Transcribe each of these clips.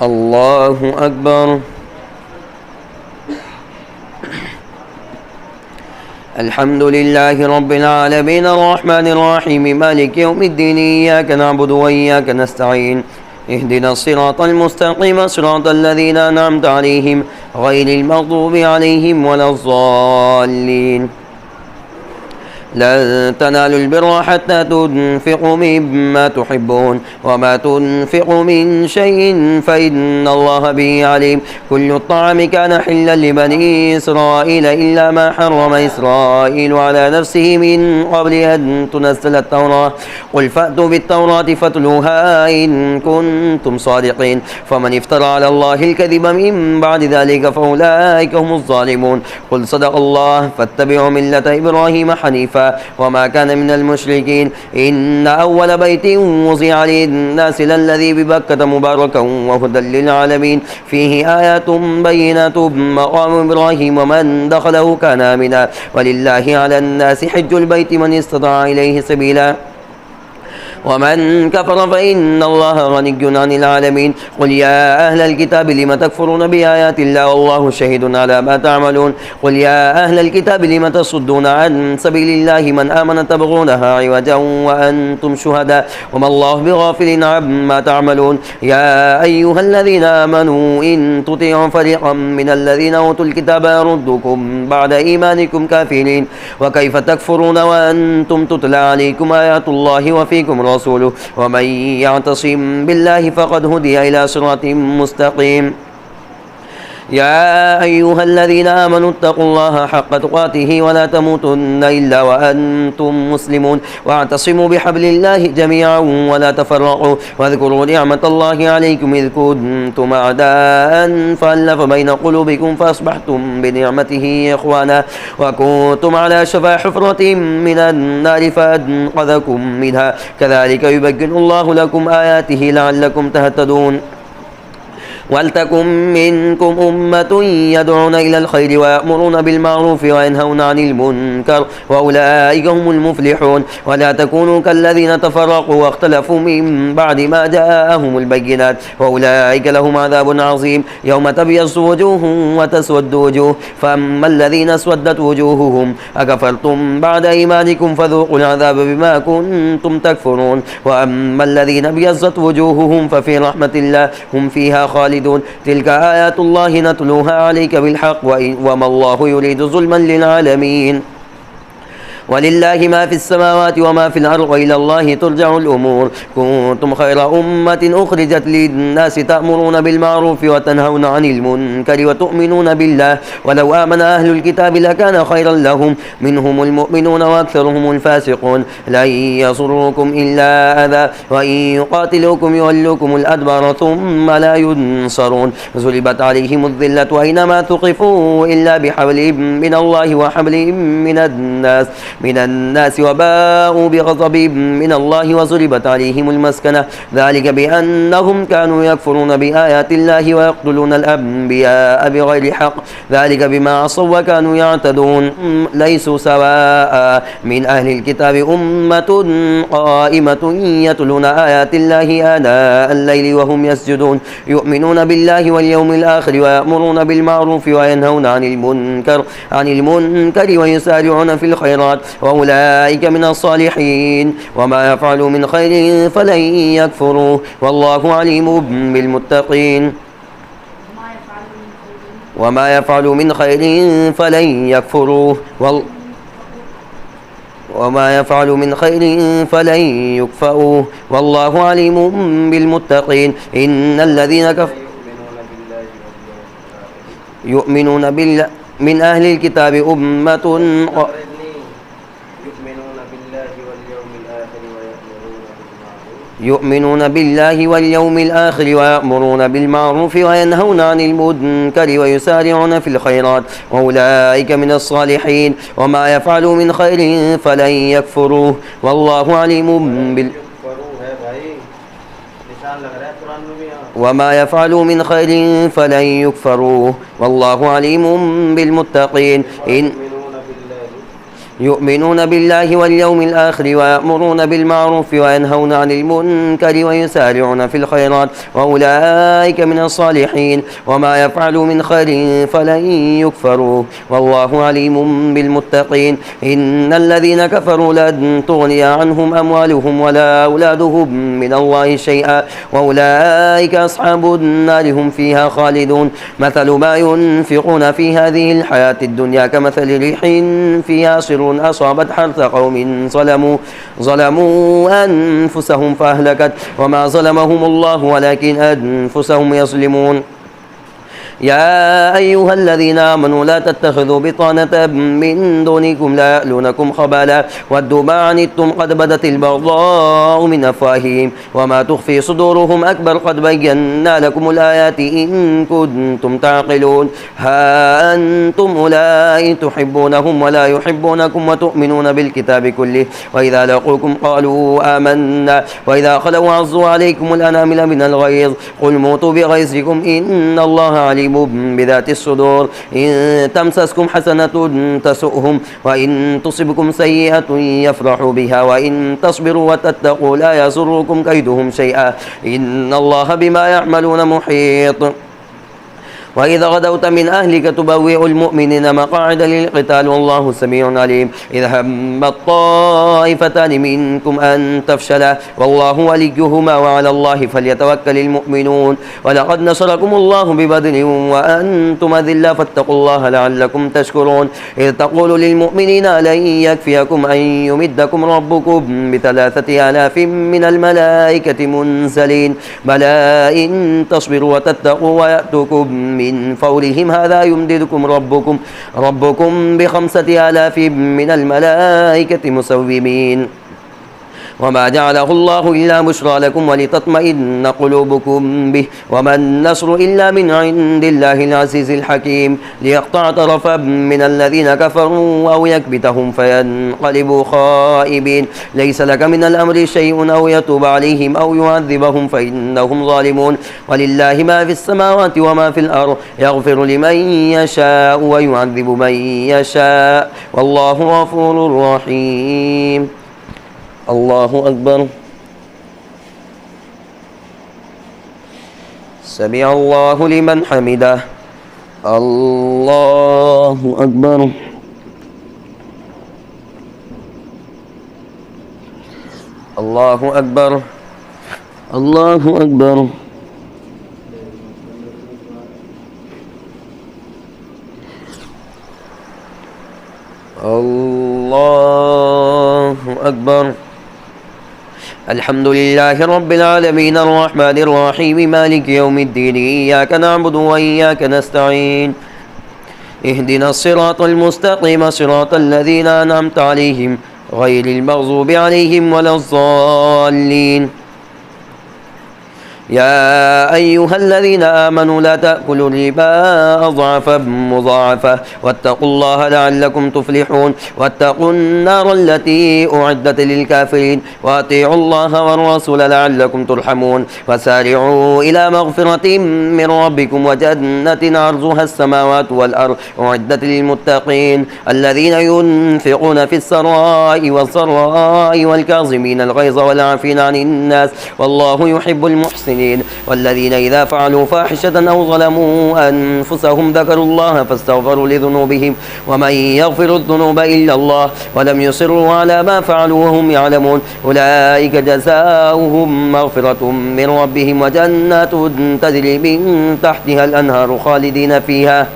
الله أكبر. الحمد لله رب العالمين الرحمن الرحيم مالك يوم الدين إياك نعبد وإياك نستعين اهدنا الصراط المستقيم صراط الذين أنعمت عليهم غير المغضوب عليهم ولا الضالين. لن تنالوا البر حتى تنفقوا مما تحبون وما تنفقوا من شيء فإن الله به عليم. كل الطعام كان حلا لبني إسرائيل إلا ما حرم إسرائيل على نفسه من قبل أن تنزل التوراة. قل فأتوا بالتوراة فاتلوها إن كنتم صادقين. فمن افترى على الله الكذب من بعد ذلك فأولئك هم الظالمون. قل صدق الله فاتبعوا ملة إبراهيم حنيفا وما كان من المشركين. إن أول بيت وضع للناس للذي ببكة مباركا وهدى للعالمين فيه آيات بينات مقام إبراهيم ومن دخله كان آمنا ولله على الناس حج البيت من استطاع إليه سبيلا ومن كفر فإن الله غني عن العالمين. قل يا أهل الكتاب لم تكفرون بآيات الله والله شهيد على ما تعملون. قل يا أهل الكتاب لم تصدون عن سبيل الله من آمن تبغونها عوجا وأنتم شهداء وما الله بغافل عما تعملون. يا أيها الذين آمنوا إن تطيعوا فريقا من الذين أوتوا الكتاب يردوكم بعد إيمانكم كافرين وكيف تكفرون وأنتم تتلى عليكم آيات الله وفيكم رسوله ومن يعتصم بالله فقد هدي إلى صراط مستقيم. يا أيها الذين آمنوا اتقوا الله حق تقاته ولا تموتن إلا وأنتم مسلمون واعتصموا بحبل الله جميعا ولا تفرقوا واذكروا نعمة الله عليكم إذ كنتم أعداء فألف بين قلوبكم فأصبحتم بنعمته إخوانا وكنتم على شفا حفرة من النار فأنقذكم منها كذلك يبين الله لكم آياته لعلكم تهتدون. ولتكن منكم أمة يدعون إلى الخير ويأمرون بالمعروف وينهون عن المنكر وأولئك هم المفلحون. ولا تكونوا كالذين تفرقوا واختلفوا من بعد ما جاءهم البينات وأولئك لهم عذاب عظيم. يوم تبيض وجوه وتسود وجوه فأما الذين اسودت وجوههم أكفرتم بعد إيمانكم فذوقوا العذاب بما كنتم تكفرون. وأما الذين ابيضت وجوههم ففي رحمة الله هم فيها خالدون. تلك آيات الله نتلوها عليك بالحق وما الله يريد ظلما للعالمين. ولله ما في السماوات وما في الأرض وإلى الله ترجع الأمور. كنتم خير أمة أخرجت للناس تأمرون بالمعروف وتنهون عن المنكر وتؤمنون بالله ولو آمن أهل الكتاب لكان خيرا لهم منهم المؤمنون وأكثرهم الفاسقون. لن يضروكم إلا أذى وإن يقاتلوكم يولوكم الأدبار ثم لا ينصرون. ضربت عليهم الذلة أينما ثقفوا إلا بحبل من الله وحبل من الناس وباءوا بغضب من الله وضربت عليهم المسكنة ذلك بأنهم كانوا يكفرون بآيات الله ويقتلون الأنبياء بغير حق ذلك بما عصوا وكانوا يعتدون. ليسوا سواء من أهل الكتاب أمة قائمة يتلون آيات الله آناء الليل وهم يسجدون يؤمنون بالله واليوم الآخر ويأمرون بالمعروف وينهون عن المنكر ويسارعون في الخيرات وأولئك من الصالحين. وما يفعلوا من خير فلن يكفروه والله عليم بالمتقين. وما يفعلوا من خير فلن يكفروه وما يفعلوا من خير فلن يكفؤوه والله عليم بالمتقين. إن الذين كفروا يؤمنون بالله من أهل الكتاب أمة يؤمنون بالله واليوم الآخر ويأمرون بالمعروف وينهون عن المنكر ويسارعون في الخيرات وأولئك من الصالحين. وما يفعلوا من خير فلن يكفروه والله عليم وما يفعلوا من خير فلن يكفروه والله عليم بالمتقين. يؤمنون بالله واليوم الآخر ويأمرون بالمعروف وينهون عن المنكر ويسارعون في الخيرات وأولئك من الصالحين وما يفعلوا من خير فلن يكفروه والله عليم بالمتقين إن الذين كفروا لن تغني عنهم أموالهم ولا أولادهم من الله شيئا وأولئك أصحاب النار هم فيها خالدون مثل ما ينفقون في هذه الحياة الدنيا كمثل ريح فيها صر أصابت حرث قوم ظلموا أنفسهم فأهلكت وما ظلمهم الله ولكن أنفسهم يظلمون يا أيها الذين آمنوا لا تتخذوا بطانة من دونكم لا يألونكم خبالا ودوا ما عنتم قد بدت البغضاء من أفواههم وما تخفي صدورهم أكبر قد بينا لكم الآيات إن كنتم تعقلون ها أنتم أولئك تحبونهم ولا يحبونكم وتؤمنون بالكتاب كله وإذا لقوكم قالوا آمنا وإذا خلوا عضوا عليكم الأنامل من الغيظ قل موتوا بغيظكم إن الله عليم بذات الصدور إن تمسسكم حسنة تسؤهم وإن تصبكم سيئة يفرحوا بها وإن تصبروا وتتقوا لا يضركم كيدهم شيئا إن الله بما يعملون محيط وإذا غدوت من أهلك تبوئ المؤمنين مقاعد للقتال والله سميع عليم إذ هم الطائفتان منكم أن تفشلا والله وليهما وعلى الله فليتوكل المؤمنون ولقد نصركم الله ببدر وأنتم أذلة فاتقوا الله لعلكم تشكرون إذ تقول للمؤمنين لن يكفيكم أن يمدكم ربكم ب3,000 من الملائكة منزلين بلى إن تصبروا وتتقوا ويأتوكم من فورهم هذا يمددكم ربكم ب5,000 من الملائكة مسومين وما جعله الله إلا بشرى لكم ولتطمئن قلوبكم به وما النصر إلا من عند الله العزيز الحكيم ليقطع طرفا من الذين كفروا أو يكبتهم فينقلبوا خائبين ليس لك من الأمر شيء أو يتوب عليهم أو يعذبهم فإنهم ظالمون ولله ما في السماوات وما في الأرض يغفر لمن يشاء ويعذب من يشاء والله غفور رحيم الله أكبر سمع الله لمن حمده الله أكبر الله أكبر الله أكبر الله أكبر الحمد لله رب العالمين الرحمن الرحيم مالك يوم الدين إياك نعبد وإياك نستعين اهدنا الصراط المستقيم صراط الذين أنعمت عليهم غير المغضوب عليهم ولا الضالين يا أيها الذين آمنوا لا تأكلوا الربا أضعافا مضاعفة واتقوا الله لعلكم تفلحون واتقوا النار التي أعدت للكافرين وأطيعوا الله والرسول لعلكم ترحمون وسارعوا إلى مغفرة من ربكم وجنة عرضها السماوات والأرض أعدت للمتقين الذين ينفقون في السراء والضراء والكاظمين الغيظ والعافين عن الناس والله يحب المحسنين والذين إذا فعلوا فاحشة أو ظلموا أنفسهم ذكروا الله فاستغفروا لذنوبهم ومن يغفر الذنوب إلا الله ولم يصروا على ما فعلوا وهم يعلمون أولئك جزاؤهم مغفرة من ربهم وجنات تجري من تحتها الأنهار خالدين فيها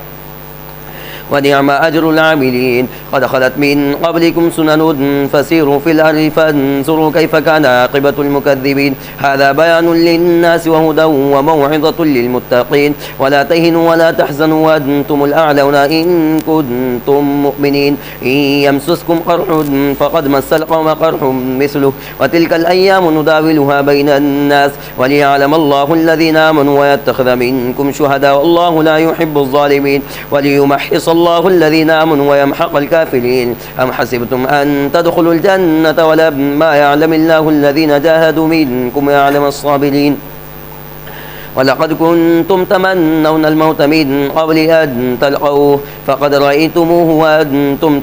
ونعم أجر العاملين قد خلت من قبلكم سنن فسيروا في الأرض فانظروا كيف كان عاقبة المكذبين هذا بيان للناس وهدى وموعظة للمتقين ولا تهنوا ولا تحزنوا وأنتم الأعلون إن كنتم مؤمنين إن يمسسكم قرح فقد مس القوم قرح مثله وتلك الأيام نداولها بين الناس وليعلم الله الذين آمنوا ويتخذ منكم شهداء والله لا يحب الظالمين وليمحص الله الذين آمنوا ويمحق الكافرين أم حسبتم أن تدخلوا الجنة ولما يعلم الله الذين جاهدوا منكم ويعلم الصابرين ولقد كنتم تمنون الموت من قبل أن تلقوه فقد رأيتموه وأنتم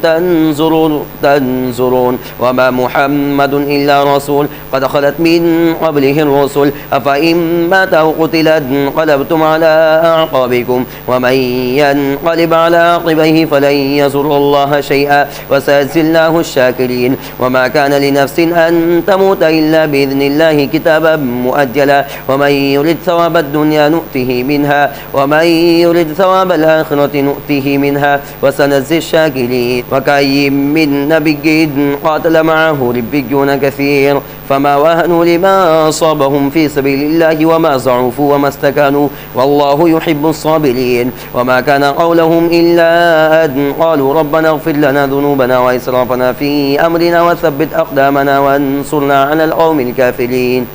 تنظرون وما محمد إلا رسول قد خلت من قبله الرسل أفإن مات أو قتل انقلبتم على أعقابكم ومن ينقلب على عقبيه فلن يضر الله شيئا وسيجزي الله الشاكرين وما كان لنفس أن تموت إلا بإذن الله كتابا مؤجلا ومن يرد ثواب الدنيا نؤته منها ومن يرد ثواب الآخرة نؤته منها وسنجزي الشاكرين وكأي من نبي قاتل معه ربيون كثير فما وهنوا لما أصابهم في سبيل الله وما ضعفوا وما استكانوا والله يحب الصابرين وما كان قولهم إلا أن قالوا ربنا اغفر لنا ذنوبنا وإسرافنا في أمرنا وثبت أقدامنا وانصرنا على القوم الكافرين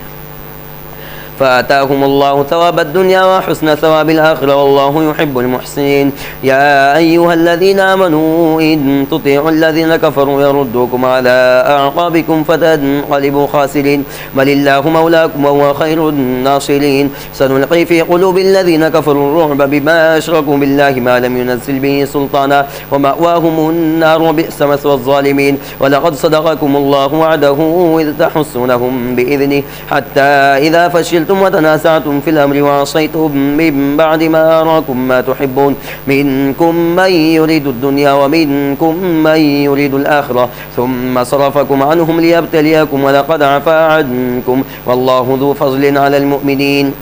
فآتاهم الله ثواب الدنيا وحسن ثواب الآخرة والله يحب المحسنين يا أيها الذين آمنوا إن تطيعوا الذين كفروا يردوكم على أعقابكم فتنقلبوا خاسرين بل الله مولاكم وهو خير الناصرين سنلقي في قلوب الذين كفروا الرعب بما أشركوا بالله ما لم ينزل به سلطانا ومأواهم النار وبئس مثوى الظالمين ولقد صدقكم الله وعده إذ تحسونهم بإذنه حتى إذا فشلتم وتنازعتم في الأمر وعصيتم من بعد ما أراكم ما تحبون منكم من يريد الدنيا ومنكم من يريد الآخرة ثم صرفكم عنهم ليبتليكم ولقد عفا عنكم والله ذو فضل على المؤمنين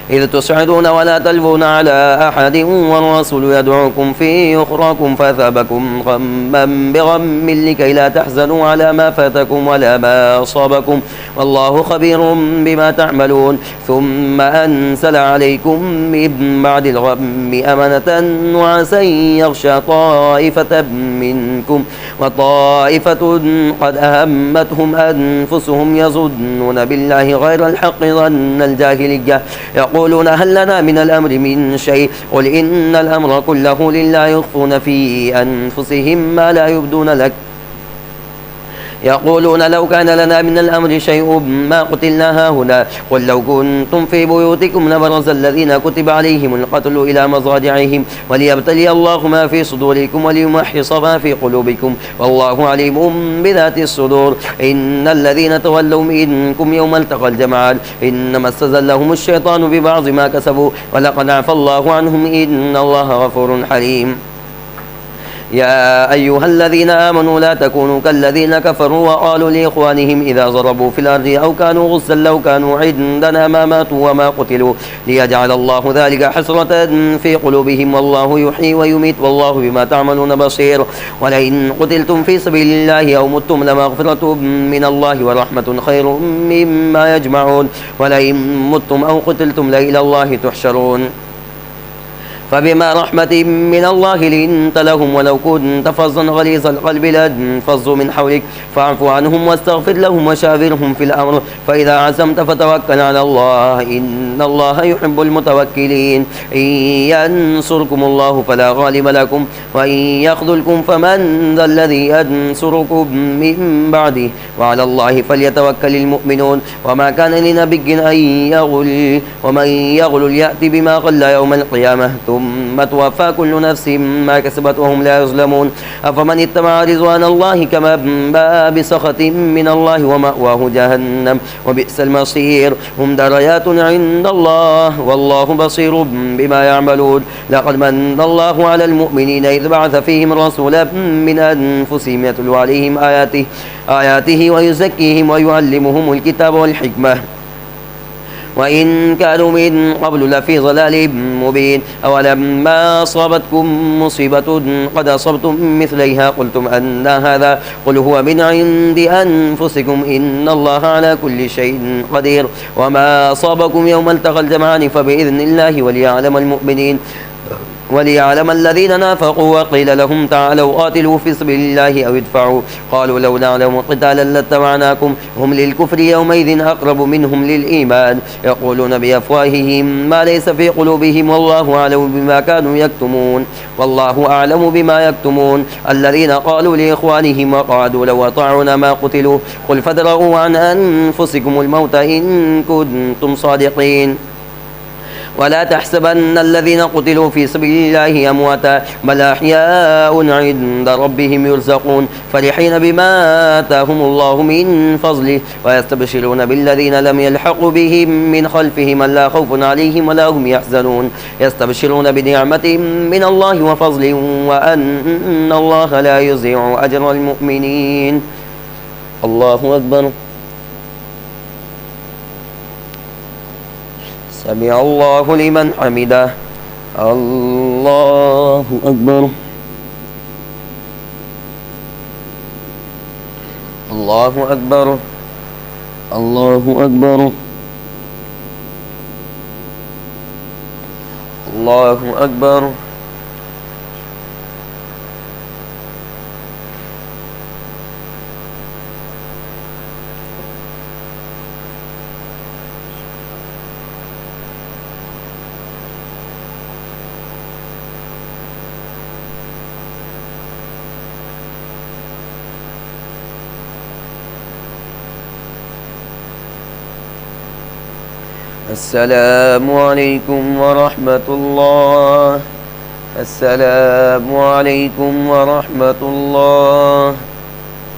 إذ تصعدون ولا تلوون على أحد والرسول يدعوكم في أخراكم فأثابكم غما بغم لكي لا تحزنوا على ما فاتكم ولا ما أصابكم والله خبير بما تعملون ثم أنزل عليكم من بعد الغم أمنة نعاسا يغشى طائفة منكم وطائفة قد أهمتهم أنفسهم يظنون بالله غير الحق ظن الجاهلية يقولون هل لنا من الأمر من شيء قل إن الأمر كله لله يخفون في أنفسهم ما لا يبدون لك يقولون لو كان لنا من الأمر شيء ما قتلنا هاهنا قل لو كنتم في بيوتكم لبرز الذين كتب عليهم القتل إلى مضاجعهم وليبتلي الله ما في صدوركم وليمحص ما في قلوبكم والله عليم بذات الصدور إن الذين تولوا منكم يوم التقى الجمعان إنما استزلهم الشيطان ببعض ما كسبوا ولقد عفى الله عنهم إن الله غفور حليم يا أيها الذين آمنوا لا تكونوا كالذين كفروا وقالوا لإخوانهم إذا ضربوا في الأرض أو كانوا غزا لو كانوا عندنا ما ماتوا وما قتلوا ليجعل الله ذلك حسرة في قلوبهم والله يحيي ويميت والله بما تعملون بصير ولئن قتلتم في سبيل الله أو متم لمغفرة من الله ورحمة خير مما يجمعون ولئن متم أو قتلتم لإلى الله تحشرون فبما رحمة من الله لنت لهم ولو كنت فظا غليظ القلب لانفضوا من حولك فاعف عنهم واستغفر لهم وشاورهم في الأمر فإذا عزمت فتوكل على الله إن الله يحب المتوكلين إن ينصركم الله فلا غالب لكم وإن يخذلكم فمن ذا الذي ينصركم من بعده وعلى الله فليتوكل المؤمنون وما كان لنبي أن يغل ومن يغل يأتي بما غل يوم القيامة ثم توفى كل نفس ما كسبت وهم لا يظلمون أفمن اتبع رضوان الله كما باء بسخط من الله ومأواه جهنم وبئس المصير هم درجات عند الله والله بصير بما يعملون لقد من الله على المؤمنين إذ بعث فيهم رسولا من أنفسهم يتلو عليهم آياته ويزكيهم ويعلمهم الكتاب والحكمة وإن كانوا من قبل لفي ضلال مبين أولما أصابتكم مصيبة قد أصبتم مثليها قلتم أن هذا قل هو من عند أنفسكم إن الله على كل شيء قدير وما أصابكم يوم التقى الجمعان فبإذن الله وليعلم الذين نافقوا وقيل لهم تعالوا قاتلوا في سبيل الله أو ادفعوا قالوا لو نعلم قتالا لاتبعناكم هم للكفر يومئذ أقرب منهم للإيمان يقولون بأفواههم ما ليس في قلوبهم والله أعلم بما كانوا يكتمون والله أعلم بما يكتمون الذين قالوا لإخوانهم وقعدوا لو أطاعونا ما قتلوا قل فادرءوا عن أنفسكم الموت إن كنتم صادقين ولا تحسبن الذين قتلوا في سبيل الله أمواتا بل أحياء عند ربهم يرزقون فرحين بما آتاهم الله من فضله ويستبشرون بالذين لم يلحقوا بهم من خلفهم ألا خوف عليهم ولا هم يحزنون يستبشرون بنعمة من الله وفضل وأن الله لا يضيع أجر المؤمنين. الله أكبر. سمع الله لمن حمده. الله أكبر. الله أكبر. الله أكبر. الله أكبر. السلام عليكم ورحمة الله. السلام عليكم ورحمة الله.